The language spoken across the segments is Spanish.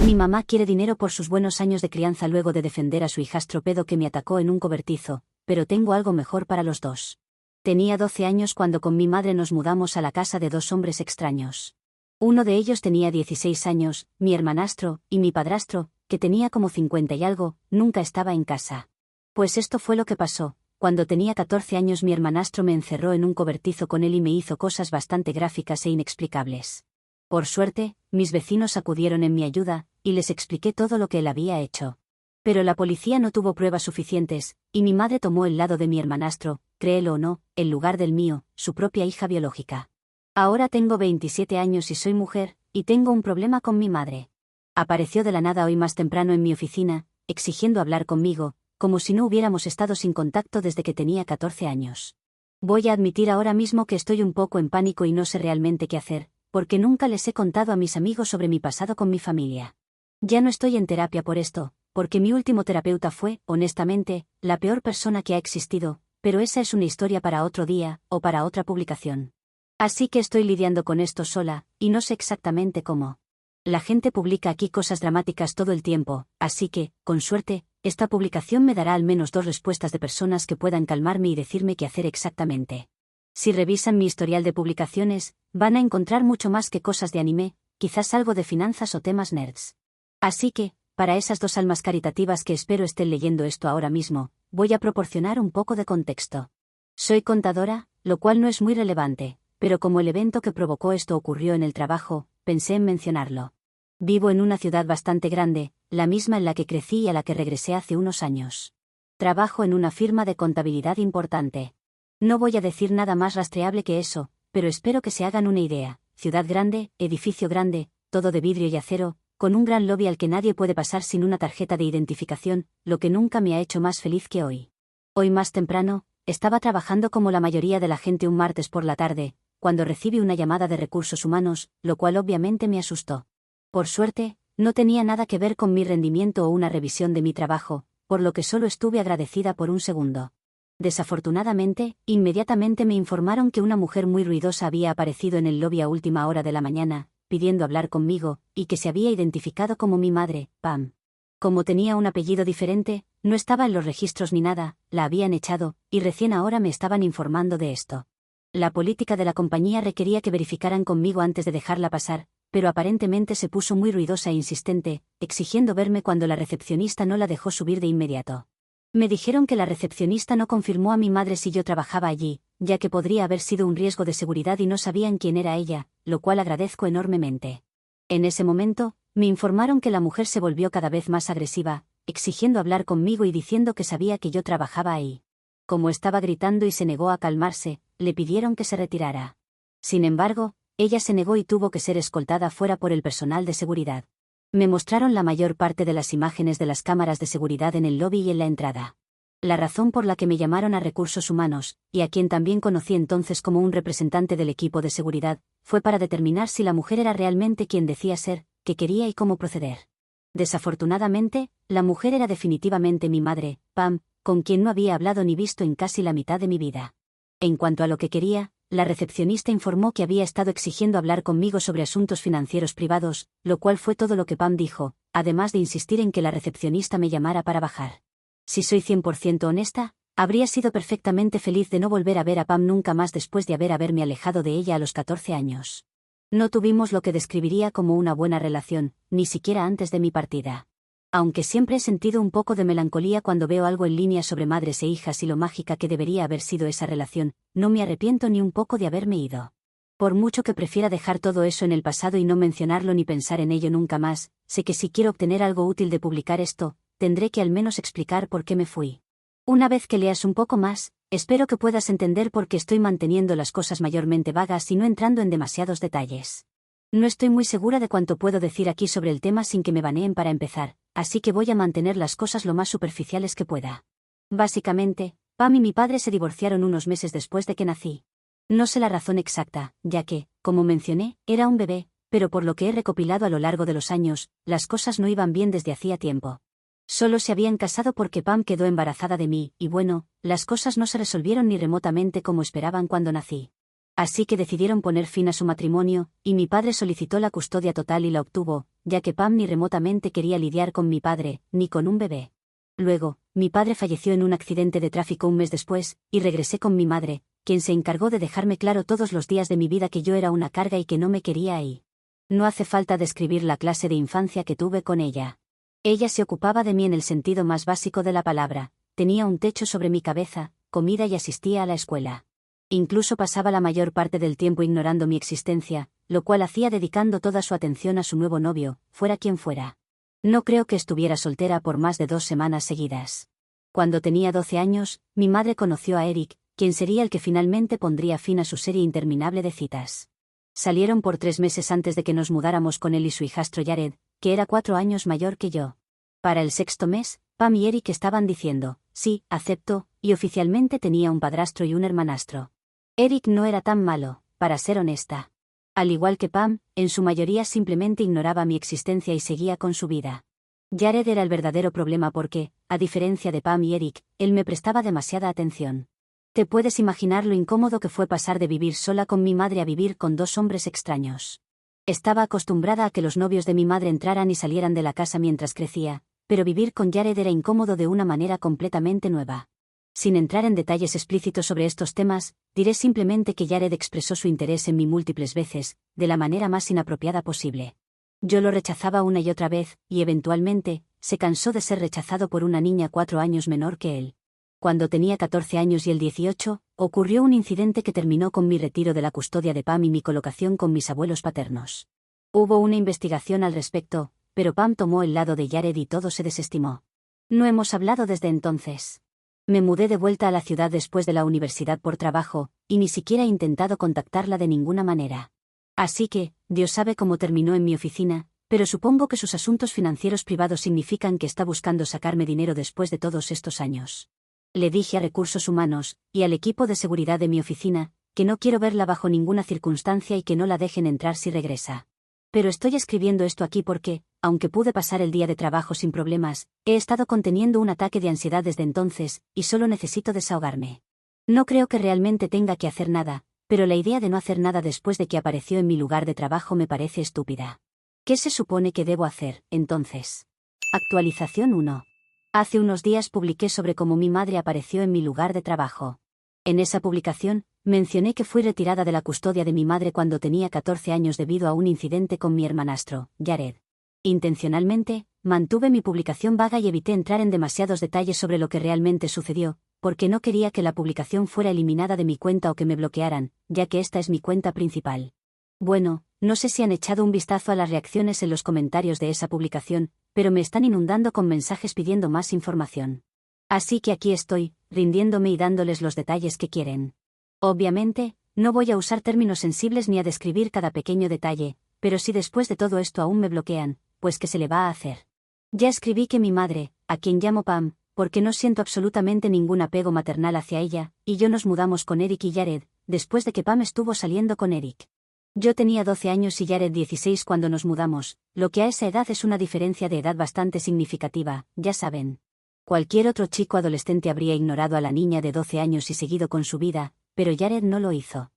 Mi mamá quiere dinero por sus buenos años de crianza luego de defender a su hijastro pedo que me atacó en un cobertizo, pero tengo algo mejor para los dos. Tenía 12 años cuando con mi madre nos mudamos a la casa de dos hombres extraños. Uno de ellos tenía 16 años, mi hermanastro, y mi padrastro, que tenía como 50 y algo, nunca estaba en casa. Pues esto fue lo que pasó. Cuando tenía 14 años mi hermanastro me encerró en un cobertizo con él y me hizo cosas bastante gráficas e inexplicables. Por suerte, mis vecinos acudieron en mi ayuda, y les expliqué todo lo que él había hecho. Pero la policía no tuvo pruebas suficientes, y mi madre tomó el lado de mi hermanastro, créelo o no, en lugar del mío, su propia hija biológica. Ahora tengo 27 años y soy mujer, y tengo un problema con mi madre. Apareció de la nada hoy más temprano en mi oficina, exigiendo hablar conmigo, como si no hubiéramos estado sin contacto desde que tenía 14 años. Voy a admitir ahora mismo que estoy un poco en pánico y no sé realmente qué hacer, porque nunca les he contado a mis amigos sobre mi pasado con mi familia. Ya no estoy en terapia por esto, porque mi último terapeuta fue, honestamente, la peor persona que ha existido, pero esa es una historia para otro día, o para otra publicación. Así que estoy lidiando con esto sola, y no sé exactamente cómo. La gente publica aquí cosas dramáticas todo el tiempo, así que, con suerte, esta publicación me dará al menos 2 respuestas de personas que puedan calmarme y decirme qué hacer exactamente. Si revisan mi historial de publicaciones, van a encontrar mucho más que cosas de anime, quizás algo de finanzas o temas nerds. Así que, para esas 2 almas caritativas que espero estén leyendo esto ahora mismo, voy a proporcionar un poco de contexto. Soy contadora, lo cual no es muy relevante, pero como el evento que provocó esto ocurrió en el trabajo, pensé en mencionarlo. Vivo en una ciudad bastante grande, la misma en la que crecí y a la que regresé hace unos años. Trabajo en una firma de contabilidad importante. No voy a decir nada más rastreable que eso, pero espero que se hagan una idea. Ciudad grande, edificio grande, todo de vidrio y acero, con un gran lobby al que nadie puede pasar sin una tarjeta de identificación, lo que nunca me ha hecho más feliz que hoy. Hoy más temprano, estaba trabajando como la mayoría de la gente un martes por la tarde, cuando recibí una llamada de recursos humanos, lo cual obviamente me asustó. Por suerte, no tenía nada que ver con mi rendimiento o una revisión de mi trabajo, por lo que solo estuve agradecida por un segundo. Desafortunadamente, inmediatamente me informaron que una mujer muy ruidosa había aparecido en el lobby a última hora de la mañana, pidiendo hablar conmigo, y que se había identificado como mi madre, Pam. Como tenía un apellido diferente, no estaba en los registros ni nada, la habían echado, y recién ahora me estaban informando de esto. La política de la compañía requería que verificaran conmigo antes de dejarla pasar, pero aparentemente se puso muy ruidosa e insistente, exigiendo verme cuando la recepcionista no la dejó subir de inmediato. Me dijeron que la recepcionista no confirmó a mi madre si yo trabajaba allí, ya que podría haber sido un riesgo de seguridad y no sabían quién era ella, lo cual agradezco enormemente. En ese momento, me informaron que la mujer se volvió cada vez más agresiva, exigiendo hablar conmigo y diciendo que sabía que yo trabajaba ahí. Como estaba gritando y se negó a calmarse, le pidieron que se retirara. Sin embargo, ella se negó y tuvo que ser escoltada fuera por el personal de seguridad. Me mostraron la mayor parte de las imágenes de las cámaras de seguridad en el lobby y en la entrada. La razón por la que me llamaron a recursos humanos, y a quien también conocí entonces como un representante del equipo de seguridad, fue para determinar si la mujer era realmente quien decía ser, qué quería y cómo proceder. Desafortunadamente, la mujer era definitivamente mi madre, Pam, con quien no había hablado ni visto en casi la mitad de mi vida. En cuanto a lo que quería, la recepcionista informó que había estado exigiendo hablar conmigo sobre asuntos financieros privados, lo cual fue todo lo que Pam dijo, además de insistir en que la recepcionista me llamara para bajar. Si soy 100% honesta, habría sido perfectamente feliz de no volver a ver a Pam nunca más después de haberme alejado de ella a los 14 años. No tuvimos lo que describiría como una buena relación, ni siquiera antes de mi partida. Aunque siempre he sentido un poco de melancolía cuando veo algo en línea sobre madres e hijas y lo mágica que debería haber sido esa relación, no me arrepiento ni un poco de haberme ido. Por mucho que prefiera dejar todo eso en el pasado y no mencionarlo ni pensar en ello nunca más, sé que si quiero obtener algo útil de publicar esto, tendré que al menos explicar por qué me fui. Una vez que leas un poco más, espero que puedas entender por qué estoy manteniendo las cosas mayormente vagas y no entrando en demasiados detalles. No estoy muy segura de cuánto puedo decir aquí sobre el tema sin que me baneen para empezar, así que voy a mantener las cosas lo más superficiales que pueda. Básicamente, Pam y mi padre se divorciaron unos meses después de que nací. No sé la razón exacta, ya que, como mencioné, era un bebé, pero por lo que he recopilado a lo largo de los años, las cosas no iban bien desde hacía tiempo. Solo se habían casado porque Pam quedó embarazada de mí, y bueno, las cosas no se resolvieron ni remotamente como esperaban cuando nací. Así que decidieron poner fin a su matrimonio, y mi padre solicitó la custodia total y la obtuvo, ya que Pam ni remotamente quería lidiar con mi padre, ni con un bebé. Luego, mi padre falleció en un accidente de tráfico un mes después, y regresé con mi madre, quien se encargó de dejarme claro todos los días de mi vida que yo era una carga y que no me quería ahí. No hace falta describir la clase de infancia que tuve con ella. Ella se ocupaba de mí en el sentido más básico de la palabra, tenía un techo sobre mi cabeza, comida y asistía a la escuela. Incluso pasaba la mayor parte del tiempo ignorando mi existencia, lo cual hacía dedicando toda su atención a su nuevo novio, fuera quien fuera. No creo que estuviera soltera por más de 2 semanas seguidas. Cuando tenía 12 años, mi madre conoció a Eric, quien sería el que finalmente pondría fin a su serie interminable de citas. Salieron por 3 meses antes de que nos mudáramos con él y su hijastro Jared, que era 4 años mayor que yo. Para el 6.º mes, Pam y Eric estaban diciendo, sí, acepto, y oficialmente tenía un padrastro y un hermanastro. Eric no era tan malo, para ser honesta. Al igual que Pam, en su mayoría simplemente ignoraba mi existencia y seguía con su vida. Jared era el verdadero problema porque, a diferencia de Pam y Eric, él me prestaba demasiada atención. Te puedes imaginar lo incómodo que fue pasar de vivir sola con mi madre a vivir con 2 hombres extraños. Estaba acostumbrada a que los novios de mi madre entraran y salieran de la casa mientras crecía, pero vivir con Jared era incómodo de una manera completamente nueva. Sin entrar en detalles explícitos sobre estos temas, diré simplemente que Jared expresó su interés en mí múltiples veces, de la manera más inapropiada posible. Yo lo rechazaba una y otra vez, y eventualmente, se cansó de ser rechazado por una niña 4 años menor que él. Cuando tenía 14 años y él 18, ocurrió un incidente que terminó con mi retiro de la custodia de Pam y mi colocación con mis abuelos paternos. Hubo una investigación al respecto, pero Pam tomó el lado de Jared y todo se desestimó. No hemos hablado desde entonces. Me mudé de vuelta a la ciudad después de la universidad por trabajo, y ni siquiera he intentado contactarla de ninguna manera. Así que, Dios sabe cómo terminó en mi oficina, pero supongo que sus asuntos financieros privados significan que está buscando sacarme dinero después de todos estos años. Le dije a Recursos Humanos, y al equipo de seguridad de mi oficina, que no quiero verla bajo ninguna circunstancia y que no la dejen entrar si regresa. Pero estoy escribiendo esto aquí porque, aunque pude pasar el día de trabajo sin problemas, he estado conteniendo un ataque de ansiedad desde entonces, y solo necesito desahogarme. No creo que realmente tenga que hacer nada, pero la idea de no hacer nada después de que apareció en mi lugar de trabajo me parece estúpida. ¿Qué se supone que debo hacer, entonces? Actualización 1. Hace unos días publiqué sobre cómo mi madre apareció en mi lugar de trabajo. En esa publicación, mencioné que fui retirada de la custodia de mi madre cuando tenía 14 años debido a un incidente con mi hermanastro, Jared. Intencionalmente, mantuve mi publicación vaga y evité entrar en demasiados detalles sobre lo que realmente sucedió, porque no quería que la publicación fuera eliminada de mi cuenta o que me bloquearan, ya que esta es mi cuenta principal. Bueno, no sé si han echado un vistazo a las reacciones en los comentarios de esa publicación, pero me están inundando con mensajes pidiendo más información. Así que aquí estoy, rindiéndome y dándoles los detalles que quieren. Obviamente, no voy a usar términos sensibles ni a describir cada pequeño detalle, pero si después de todo esto aún me bloquean, pues ¿qué se le va a hacer? Ya escribí que mi madre, a quien llamo Pam, porque no siento absolutamente ningún apego maternal hacia ella, y yo nos mudamos con Eric y Jared, después de que Pam estuvo saliendo con Eric. Yo tenía 12 años y Jared 16 cuando nos mudamos, lo que a esa edad es una diferencia de edad bastante significativa, ya saben. Cualquier otro chico adolescente habría ignorado a la niña de 12 años y seguido con su vida, pero Jared no lo hizo.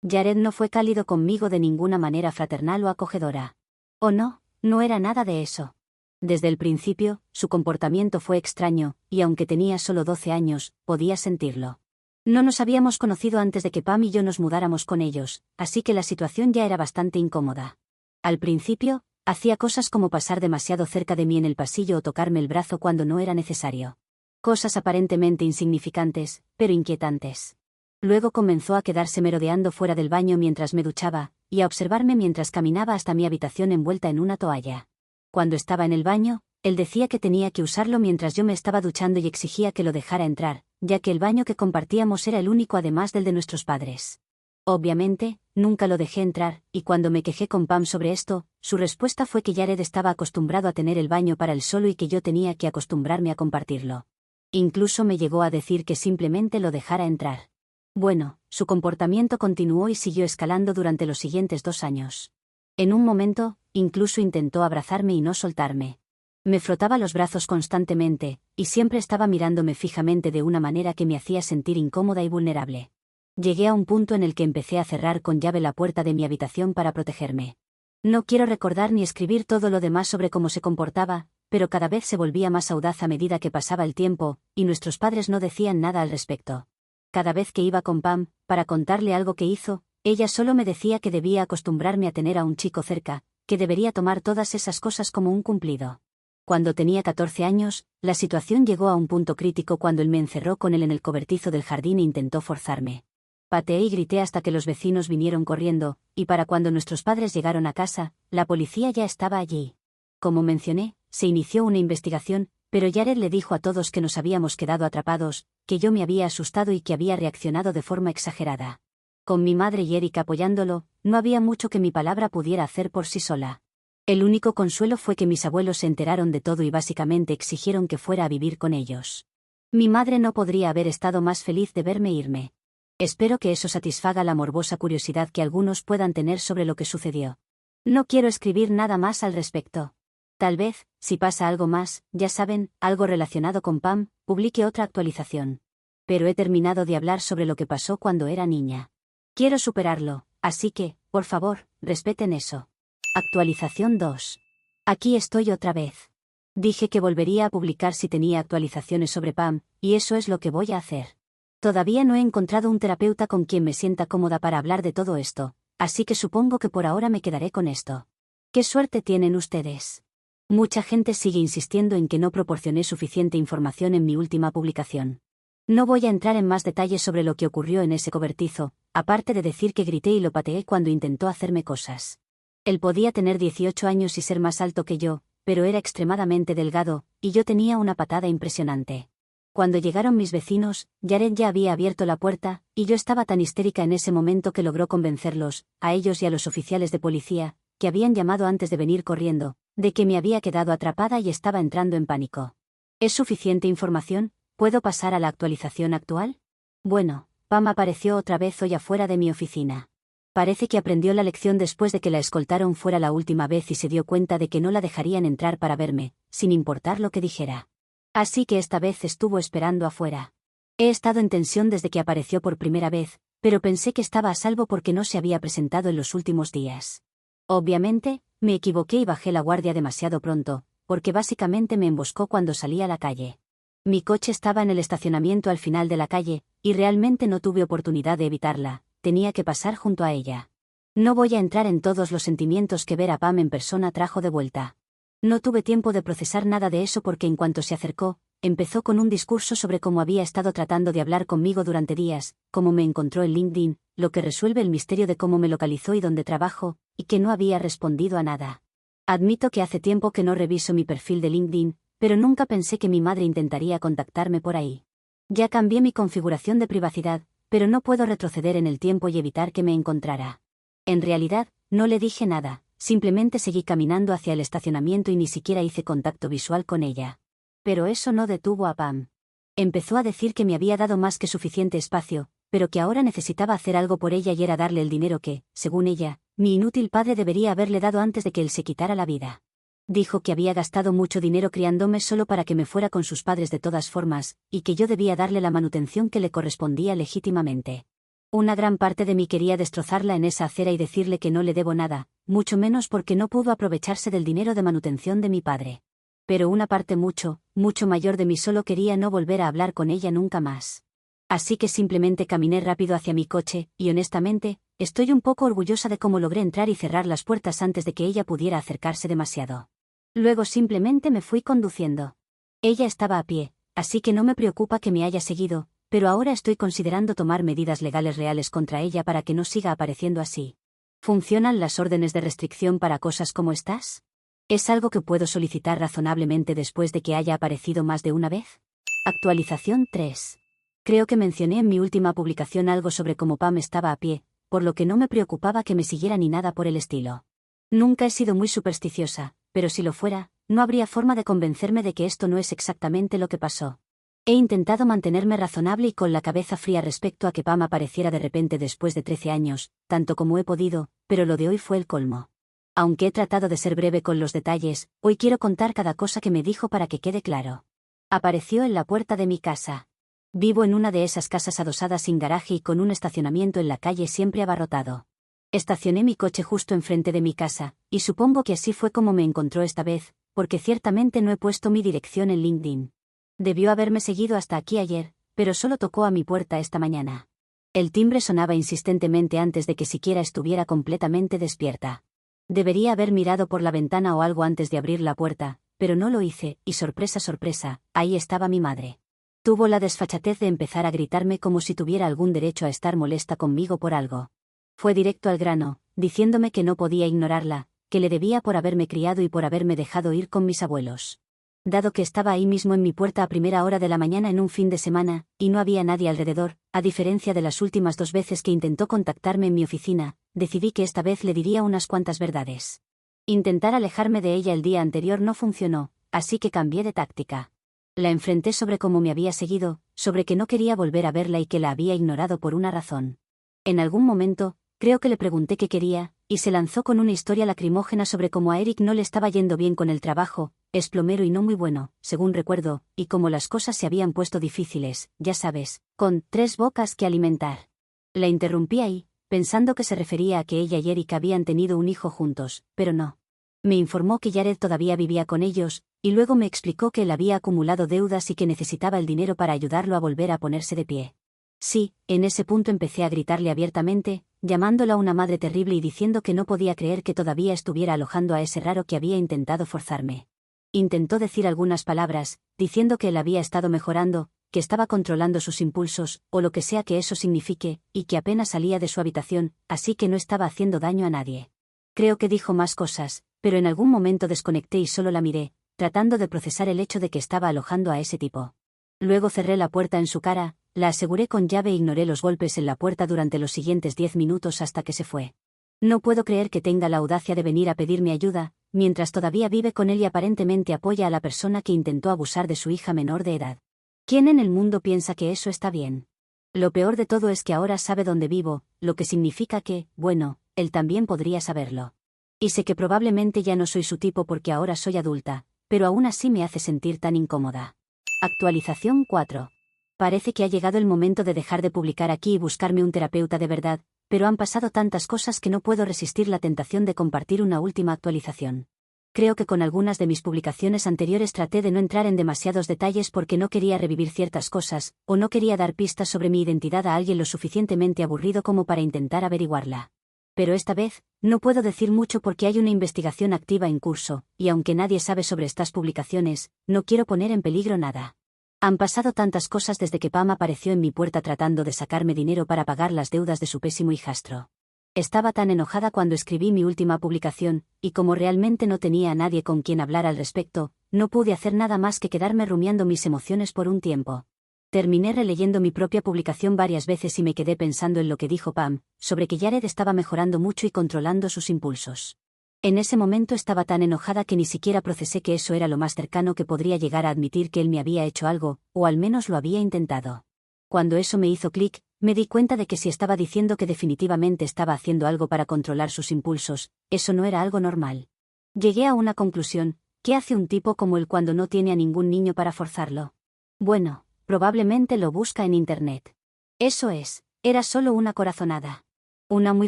Jared no fue cálido conmigo de ninguna manera fraternal o acogedora. ¿O no? No era nada de eso. Desde el principio, su comportamiento fue extraño, y aunque tenía solo 12 años, podía sentirlo. No nos habíamos conocido antes de que Pam y yo nos mudáramos con ellos, así que la situación ya era bastante incómoda. Al principio, hacía cosas como pasar demasiado cerca de mí en el pasillo o tocarme el brazo cuando no era necesario. Cosas aparentemente insignificantes, pero inquietantes. Luego comenzó a quedarse merodeando fuera del baño mientras me duchaba, y a observarme mientras caminaba hasta mi habitación envuelta en una toalla. Cuando estaba en el baño, él decía que tenía que usarlo mientras yo me estaba duchando y exigía que lo dejara entrar, ya que el baño que compartíamos era el único además del de nuestros padres. Obviamente, nunca lo dejé entrar, y cuando me quejé con Pam sobre esto, su respuesta fue que Jared estaba acostumbrado a tener el baño para él solo y que yo tenía que acostumbrarme a compartirlo. Incluso me llegó a decir que simplemente lo dejara entrar. Bueno, su comportamiento continuó y siguió escalando durante los siguientes 2 años. En un momento, incluso intentó abrazarme y no soltarme. Me frotaba los brazos constantemente, y siempre estaba mirándome fijamente de una manera que me hacía sentir incómoda y vulnerable. Llegué a un punto en el que empecé a cerrar con llave la puerta de mi habitación para protegerme. No quiero recordar ni escribir todo lo demás sobre cómo se comportaba, pero cada vez se volvía más audaz a medida que pasaba el tiempo, y nuestros padres no decían nada al respecto. Cada vez que iba con Pam, para contarle algo que hizo, ella solo me decía que debía acostumbrarme a tener a un chico cerca, que debería tomar todas esas cosas como un cumplido. Cuando tenía 14 años, la situación llegó a un punto crítico cuando él me encerró con él en el cobertizo del jardín e intentó forzarme. Pateé y grité hasta que los vecinos vinieron corriendo, y para cuando nuestros padres llegaron a casa, la policía ya estaba allí. Como mencioné, se inició una investigación, pero Jared le dijo a todos que nos habíamos quedado atrapados, que yo me había asustado y que había reaccionado de forma exagerada. Con mi madre y Eric apoyándolo, no había mucho que mi palabra pudiera hacer por sí sola. El único consuelo fue que mis abuelos se enteraron de todo y básicamente exigieron que fuera a vivir con ellos. Mi madre no podría haber estado más feliz de verme irme. Espero que eso satisfaga la morbosa curiosidad que algunos puedan tener sobre lo que sucedió. No quiero escribir nada más al respecto. Tal vez, si pasa algo más, ya saben, algo relacionado con Pam, publique otra actualización. Pero he terminado de hablar sobre lo que pasó cuando era niña. Quiero superarlo, así que, por favor, respeten eso. Actualización 2. Aquí estoy otra vez. Dije que volvería a publicar si tenía actualizaciones sobre Pam, y eso es lo que voy a hacer. Todavía no he encontrado un terapeuta con quien me sienta cómoda para hablar de todo esto, así que supongo que por ahora me quedaré con esto. ¿Qué suerte tienen ustedes? Mucha gente sigue insistiendo en que no proporcioné suficiente información en mi última publicación. No voy a entrar en más detalles sobre lo que ocurrió en ese cobertizo, aparte de decir que grité y lo pateé cuando intentó hacerme cosas. Él podía tener 18 años y ser más alto que yo, pero era extremadamente delgado, y yo tenía una patada impresionante. Cuando llegaron mis vecinos, Jared ya había abierto la puerta, y yo estaba tan histérica en ese momento que logró convencerlos, a ellos y a los oficiales de policía, que habían llamado antes de venir corriendo, de que me había quedado atrapada y estaba entrando en pánico. ¿Es suficiente información? ¿Puedo pasar a la actualización actual? Bueno, Pam apareció otra vez hoy afuera de mi oficina. Parece que aprendió la lección después de que la escoltaron fuera la última vez y se dio cuenta de que no la dejarían entrar para verme, sin importar lo que dijera. Así que esta vez estuvo esperando afuera. He estado en tensión desde que apareció por primera vez, pero pensé que estaba a salvo porque no se había presentado en los últimos días. Obviamente, me equivoqué y bajé la guardia demasiado pronto, porque básicamente me emboscó cuando salí a la calle. Mi coche estaba en el estacionamiento al final de la calle, y realmente no tuve oportunidad de evitarla, tenía que pasar junto a ella. No voy a entrar en todos los sentimientos que ver a Pam en persona trajo de vuelta. No tuve tiempo de procesar nada de eso porque en cuanto se acercó, empezó con un discurso sobre cómo había estado tratando de hablar conmigo durante días, cómo me encontró en LinkedIn, lo que resuelve el misterio de cómo me localizó y dónde trabajo, y que no había respondido a nada. Admito que hace tiempo que no reviso mi perfil de LinkedIn, pero nunca pensé que mi madre intentaría contactarme por ahí. Ya cambié mi configuración de privacidad, pero no puedo retroceder en el tiempo y evitar que me encontrara. En realidad, no le dije nada, simplemente seguí caminando hacia el estacionamiento y ni siquiera hice contacto visual con ella. Pero eso no detuvo a Pam. Empezó a decir que me había dado más que suficiente espacio, pero que ahora necesitaba hacer algo por ella y era darle el dinero que, según ella, mi inútil padre debería haberle dado antes de que él se quitara la vida. Dijo que había gastado mucho dinero criándome solo para que me fuera con sus padres de todas formas, y que yo debía darle la manutención que le correspondía legítimamente. Una gran parte de mí quería destrozarla en esa acera y decirle que no le debo nada, mucho menos porque no pudo aprovecharse del dinero de manutención de mi padre. Pero una parte mucho, mucho mayor de mí solo quería no volver a hablar con ella nunca más. Así que simplemente caminé rápido hacia mi coche, y honestamente, estoy un poco orgullosa de cómo logré entrar y cerrar las puertas antes de que ella pudiera acercarse demasiado. Luego simplemente me fui conduciendo. Ella estaba a pie, así que no me preocupa que me haya seguido, pero ahora estoy considerando tomar medidas legales reales contra ella para que no siga apareciendo así. ¿Funcionan las órdenes de restricción para cosas como estas? ¿Es algo que puedo solicitar razonablemente después de que haya aparecido más de una vez? Actualización 3. Creo que mencioné en mi última publicación algo sobre cómo Pam estaba a pie, por lo que no me preocupaba que me siguiera ni nada por el estilo. Nunca he sido muy supersticiosa, pero si lo fuera, no habría forma de convencerme de que esto no es exactamente lo que pasó. He intentado mantenerme razonable y con la cabeza fría respecto a que Pam apareciera de repente después de 13 años, tanto como he podido, pero lo de hoy fue el colmo. Aunque he tratado de ser breve con los detalles, hoy quiero contar cada cosa que me dijo para que quede claro. Apareció en la puerta de mi casa. Vivo en una de esas casas adosadas sin garaje y con un estacionamiento en la calle siempre abarrotado. Estacioné mi coche justo enfrente de mi casa, y supongo que así fue como me encontró esta vez, porque ciertamente no he puesto mi dirección en LinkedIn. Debió haberme seguido hasta aquí ayer, pero solo tocó a mi puerta esta mañana. El timbre sonaba insistentemente antes de que siquiera estuviera completamente despierta. Debería haber mirado por la ventana o algo antes de abrir la puerta, pero no lo hice, y sorpresa, sorpresa, ahí estaba mi madre. Tuvo la desfachatez de empezar a gritarme como si tuviera algún derecho a estar molesta conmigo por algo. Fue directo al grano, diciéndome que no podía ignorarla, que le debía por haberme criado y por haberme dejado ir con mis abuelos. Dado que estaba ahí mismo en mi puerta a primera hora de la mañana en un fin de semana, y no había nadie alrededor, a diferencia de las últimas 2 veces que intentó contactarme en mi oficina, decidí que esta vez le diría unas cuantas verdades. Intentar alejarme de ella el día anterior no funcionó, así que cambié de táctica. La enfrenté sobre cómo me había seguido, sobre que no quería volver a verla y que la había ignorado por una razón. En algún momento, creo que le pregunté qué quería, y se lanzó con una historia lacrimógena sobre cómo a Eric no le estaba yendo bien con el trabajo, es plomero y no muy bueno, según recuerdo, y cómo las cosas se habían puesto difíciles, ya sabes, con 3 bocas que alimentar. La interrumpí ahí, pensando que se refería a que ella y Eric habían tenido un hijo juntos, pero no. Me informó que Jared todavía vivía con ellos, y luego me explicó que él había acumulado deudas y que necesitaba el dinero para ayudarlo a volver a ponerse de pie. Sí, en ese punto empecé a gritarle abiertamente, llamándola una madre terrible y diciendo que no podía creer que todavía estuviera alojando a ese raro que había intentado forzarme. Intentó decir algunas palabras, diciendo que él había estado mejorando, que estaba controlando sus impulsos, o lo que sea que eso signifique, y que apenas salía de su habitación, así que no estaba haciendo daño a nadie. Creo que dijo más cosas, pero en algún momento desconecté y solo la miré, tratando de procesar el hecho de que estaba alojando a ese tipo. Luego cerré la puerta en su cara, la aseguré con llave e ignoré los golpes en la puerta durante los siguientes 10 minutos hasta que se fue. No puedo creer que tenga la audacia de venir a pedirme ayuda, mientras todavía vive con él y aparentemente apoya a la persona que intentó abusar de su hija menor de edad. ¿Quién en el mundo piensa que eso está bien? Lo peor de todo es que ahora sabe dónde vivo, lo que significa que, bueno, él también podría saberlo. Y sé que probablemente ya no soy su tipo porque ahora soy adulta, pero aún así me hace sentir tan incómoda. Actualización 4. Parece que ha llegado el momento de dejar de publicar aquí y buscarme un terapeuta de verdad, pero han pasado tantas cosas que no puedo resistir la tentación de compartir una última actualización. Creo que con algunas de mis publicaciones anteriores traté de no entrar en demasiados detalles porque no quería revivir ciertas cosas, o no quería dar pistas sobre mi identidad a alguien lo suficientemente aburrido como para intentar averiguarla. Pero esta vez, no puedo decir mucho porque hay una investigación activa en curso, y aunque nadie sabe sobre estas publicaciones, no quiero poner en peligro nada. Han pasado tantas cosas desde que Pam apareció en mi puerta tratando de sacarme dinero para pagar las deudas de su pésimo hijastro. Estaba tan enojada cuando escribí mi última publicación, y como realmente no tenía a nadie con quien hablar al respecto, no pude hacer nada más que quedarme rumiando mis emociones por un tiempo. Terminé releyendo mi propia publicación varias veces y me quedé pensando en lo que dijo Pam, sobre que Jared estaba mejorando mucho y controlando sus impulsos. En ese momento estaba tan enojada que ni siquiera procesé que eso era lo más cercano que podría llegar a admitir que él me había hecho algo, o al menos lo había intentado. Cuando eso me hizo clic, me di cuenta de que si estaba diciendo que definitivamente estaba haciendo algo para controlar sus impulsos, eso no era algo normal. Llegué a una conclusión: ¿qué hace un tipo como él cuando no tiene a ningún niño para forzarlo? Bueno, probablemente lo busca en internet. Eso es, era solo una corazonada. Una muy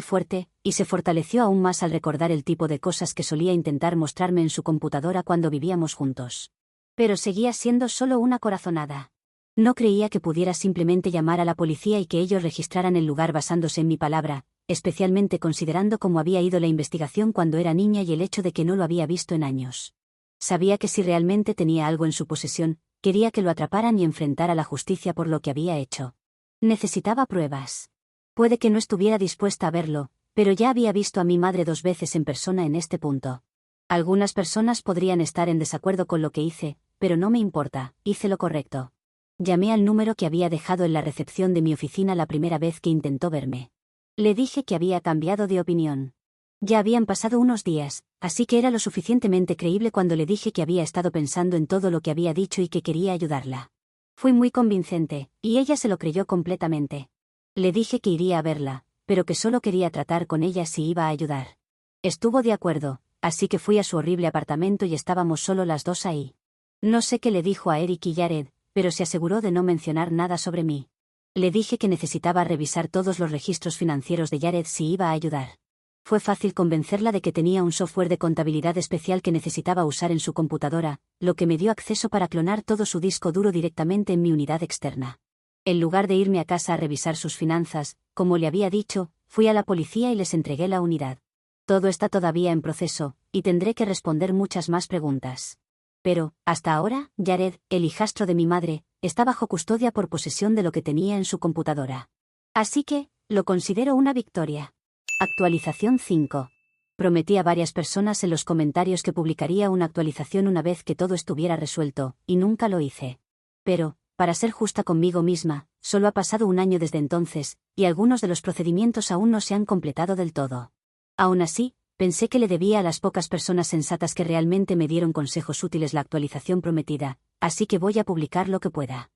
fuerte, y se fortaleció aún más al recordar el tipo de cosas que solía intentar mostrarme en su computadora cuando vivíamos juntos. Pero seguía siendo solo una corazonada. No creía que pudiera simplemente llamar a la policía y que ellos registraran el lugar basándose en mi palabra, especialmente considerando cómo había ido la investigación cuando era niña y el hecho de que no lo había visto en años. Sabía que si realmente tenía algo en su posesión, quería que lo atraparan y enfrentara la justicia por lo que había hecho. Necesitaba pruebas. Puede que no estuviera dispuesta a verlo, pero ya había visto a mi madre 2 veces en persona en este punto. Algunas personas podrían estar en desacuerdo con lo que hice, pero no me importa, hice lo correcto. Llamé al número que había dejado en la recepción de mi oficina la primera vez que intentó verme. Le dije que había cambiado de opinión. Ya habían pasado unos días, así que era lo suficientemente creíble cuando le dije que había estado pensando en todo lo que había dicho y que quería ayudarla. Fui muy convincente, y ella se lo creyó completamente. Le dije que iría a verla, pero que solo quería tratar con ella si iba a ayudar. Estuvo de acuerdo, así que fui a su horrible apartamento y estábamos solo las dos ahí. No sé qué le dijo a Eric y Jared, pero se aseguró de no mencionar nada sobre mí. Le dije que necesitaba revisar todos los registros financieros de Jared si iba a ayudar. Fue fácil convencerla de que tenía un software de contabilidad especial que necesitaba usar en su computadora, lo que me dio acceso para clonar todo su disco duro directamente en mi unidad externa. En lugar de irme a casa a revisar sus finanzas, como le había dicho, fui a la policía y les entregué la unidad. Todo está todavía en proceso, y tendré que responder muchas más preguntas. Pero, hasta ahora, Jared, el hijastro de mi madre, está bajo custodia por posesión de lo que tenía en su computadora. Así que, lo considero una victoria. Actualización 5. Prometí a varias personas en los comentarios que publicaría una actualización una vez que todo estuviera resuelto, y nunca lo hice. Pero, para ser justa conmigo misma, solo ha pasado un año desde entonces, y algunos de los procedimientos aún no se han completado del todo. Aún así, pensé que le debía a las pocas personas sensatas que realmente me dieron consejos útiles la actualización prometida, así que voy a publicar lo que pueda.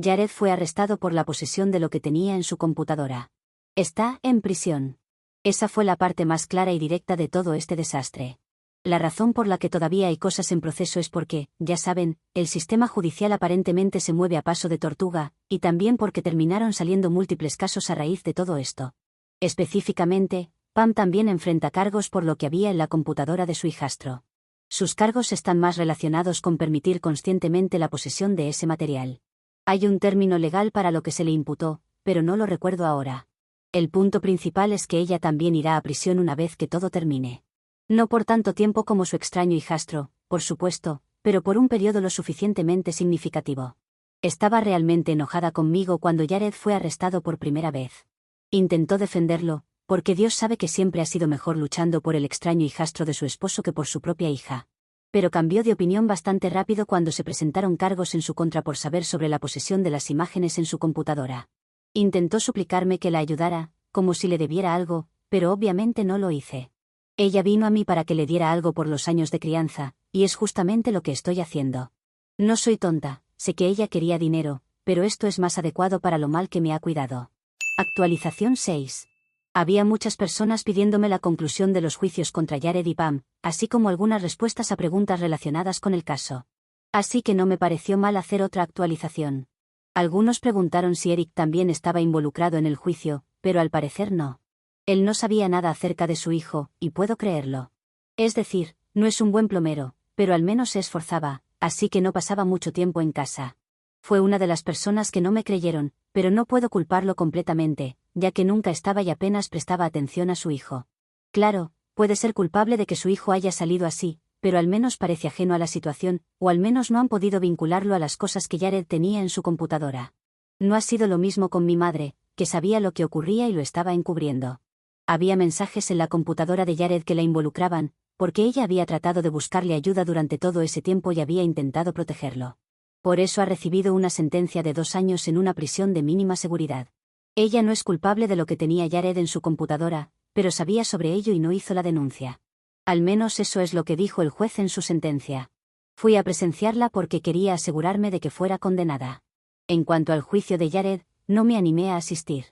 Jared fue arrestado por la posesión de lo que tenía en su computadora. Está en prisión. Esa fue la parte más clara y directa de todo este desastre. La razón por la que todavía hay cosas en proceso es porque, ya saben, el sistema judicial aparentemente se mueve a paso de tortuga, y también porque terminaron saliendo múltiples casos a raíz de todo esto. Específicamente, Pam también enfrenta cargos por lo que había en la computadora de su hijastro. Sus cargos están más relacionados con permitir conscientemente la posesión de ese material. Hay un término legal para lo que se le imputó, pero no lo recuerdo ahora. El punto principal es que ella también irá a prisión una vez que todo termine. No por tanto tiempo como su extraño hijastro, por supuesto, pero por un periodo lo suficientemente significativo. Estaba realmente enojada conmigo cuando Jared fue arrestado por primera vez. Intentó defenderlo, porque Dios sabe que siempre ha sido mejor luchando por el extraño hijastro de su esposo que por su propia hija. Pero cambió de opinión bastante rápido cuando se presentaron cargos en su contra por saber sobre la posesión de las imágenes en su computadora. Intentó suplicarme que la ayudara, como si le debiera algo, pero obviamente no lo hice. Ella vino a mí para que le diera algo por los años de crianza, y es justamente lo que estoy haciendo. No soy tonta, sé que ella quería dinero, pero esto es más adecuado para lo mal que me ha cuidado. Actualización 6. Había muchas personas pidiéndome la conclusión de los juicios contra Jared y Pam, así como algunas respuestas a preguntas relacionadas con el caso. Así que no me pareció mal hacer otra actualización. Algunos preguntaron si Eric también estaba involucrado en el juicio, pero al parecer no. Él no sabía nada acerca de su hijo, y puedo creerlo. Es decir, no es un buen plomero, pero al menos se esforzaba, así que no pasaba mucho tiempo en casa. Fue una de las personas que no me creyeron, pero no puedo culparlo completamente, ya que nunca estaba y apenas prestaba atención a su hijo. Claro, puede ser culpable de que su hijo haya salido así, pero al menos parece ajeno a la situación, o al menos no han podido vincularlo a las cosas que Jared tenía en su computadora. No ha sido lo mismo con mi madre, que sabía lo que ocurría y lo estaba encubriendo. Había mensajes en la computadora de Jared que la involucraban, porque ella había tratado de buscarle ayuda durante todo ese tiempo y había intentado protegerlo. Por eso ha recibido una sentencia de 2 años en una prisión de mínima seguridad. Ella no es culpable de lo que tenía Jared en su computadora, pero sabía sobre ello y no hizo la denuncia. Al menos eso es lo que dijo el juez en su sentencia. Fui a presenciarla porque quería asegurarme de que fuera condenada. En cuanto al juicio de Jared, no me animé a asistir.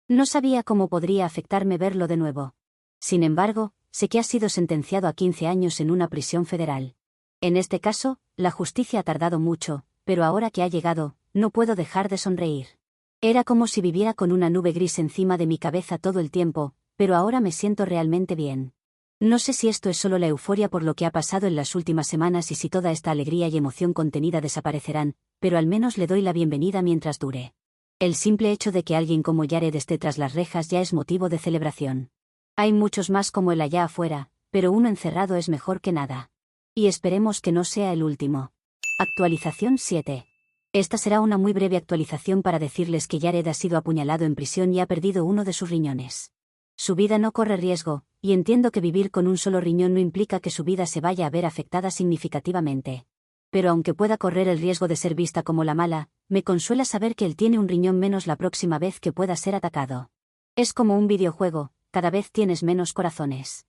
No sabía cómo podría afectarme verlo de nuevo. Sin embargo, sé que ha sido sentenciado a 15 años en una prisión federal. En este caso, la justicia ha tardado mucho, pero ahora que ha llegado, no puedo dejar de sonreír. Era como si viviera con una nube gris encima de mi cabeza todo el tiempo, pero ahora me siento realmente bien. No sé si esto es solo la euforia por lo que ha pasado en las últimas semanas y si toda esta alegría y emoción contenida desaparecerán, pero al menos le doy la bienvenida mientras dure. El simple hecho de que alguien como Jared esté tras las rejas ya es motivo de celebración. Hay muchos más como él allá afuera, pero uno encerrado es mejor que nada. Y esperemos que no sea el último. Actualización 7. Esta será una muy breve actualización para decirles que Jared ha sido apuñalado en prisión y ha perdido uno de sus riñones. Su vida no corre riesgo, y entiendo que vivir con un solo riñón no implica que su vida se vaya a ver afectada significativamente. Pero aunque pueda correr el riesgo de ser vista como la mala, me consuela saber que él tiene un riñón menos la próxima vez que pueda ser atacado. Es como un videojuego, cada vez tienes menos corazones.